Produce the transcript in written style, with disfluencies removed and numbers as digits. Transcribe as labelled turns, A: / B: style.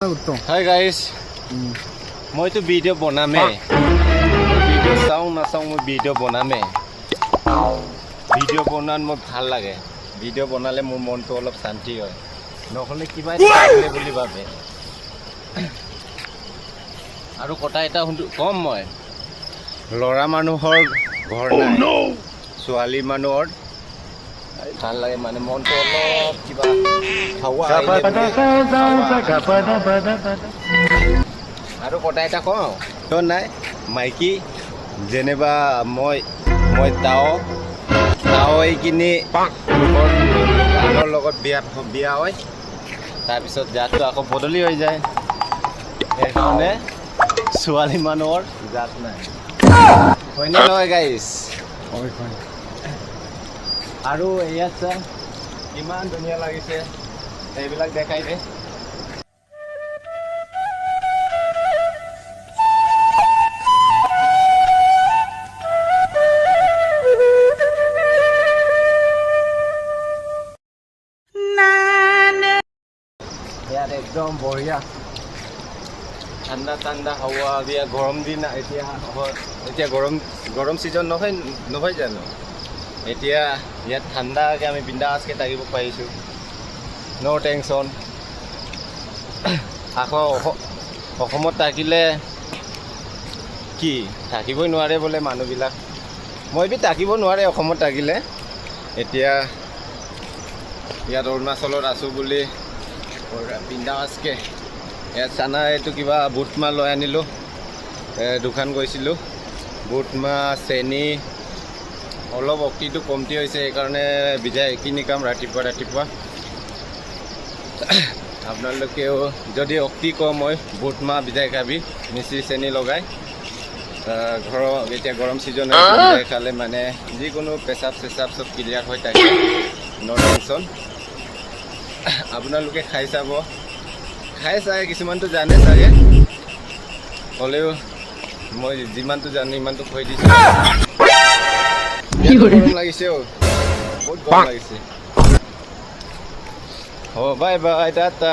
A: Hi guys, মই তো video বনামে video চাওঁ নাচাওঁ মই ভিডিও বনামে ভিডিও বনান মোৰ ভাল লাগে ভিডিও বনালে মোৰ মনটো অলপ শান্তি হয় নহলে কিবা এটা বুলি ভাবে আৰু কথা এটা কম মই লৰা মানুহৰ ঘৰ নাই ছোৱালী মানুহৰ ভাল লাগে মানে মনটো অলপ কিবা আৰু কথা এটা কওঁ তো নাই মাইকী যেনিবা মই তাও হৈ কিনি আনৰ লগত বিয়া হয় তাৰপিছত জাতটো আকৌ বদলি হৈ যায় সেইকাৰণে ছোৱালী মানুহৰ জাত নাই হয়নে নহয় গাইজ আৰু ইয়াত চা কিমান ধুনীয়া লাগিছে এইবিলাক দেখাই দে ইয়াত একদম বঢ়িয়া ঠাণ্ডা ঠাণ্ডা হাৱা দিয়া গৰম দিন এতিয়া গৰম ছিজন নহয় জানো এতিয়া ইয়াত ঠাণ্ডাকৈ আমি বিন্দাছকৈ থাকিব পাৰিছোঁ ন' টেনশ্যন আকৌ অসমত থাকিলে কি থাকিবই নোৱাৰে বোলে মানুহবিলাক মই থাকিব নোৱাৰে অসমত থাকিলে এতিয়া ইয়াত অৰুণাচলত আছোঁ বুলি বিন্দাছকৈ ইয়াত চানা এইটো কিবা বুট মাহ লৈ আনিলোঁ দোকান গৈছিলোঁ বুট মাহ চেনি অলপ অক্তিটো কমতি হৈছে সেইকাৰণে বিজাই কিনি কাম ৰাতিপুৱা আপোনালোকেও যদি অক্তি কম হয় বুট মাহ বিজাই খাবি মিচিৰি চেনি লগাই এতিয়া গৰম ছিজন বিজাই খালে মানে যিকোনো পেচাব চেচাব চব ক্লিয়াৰ হৈ থাকে ন' টেনশ্যন আপোনালোকে খাই চাই কিছুমানটো জানে চাগে হ'লেও মই যিমানটো জানো ইমানটো কৈ দিছোঁ গৰম লাগিছে বহুত গৰম লাগিছে বাই বাই টাটা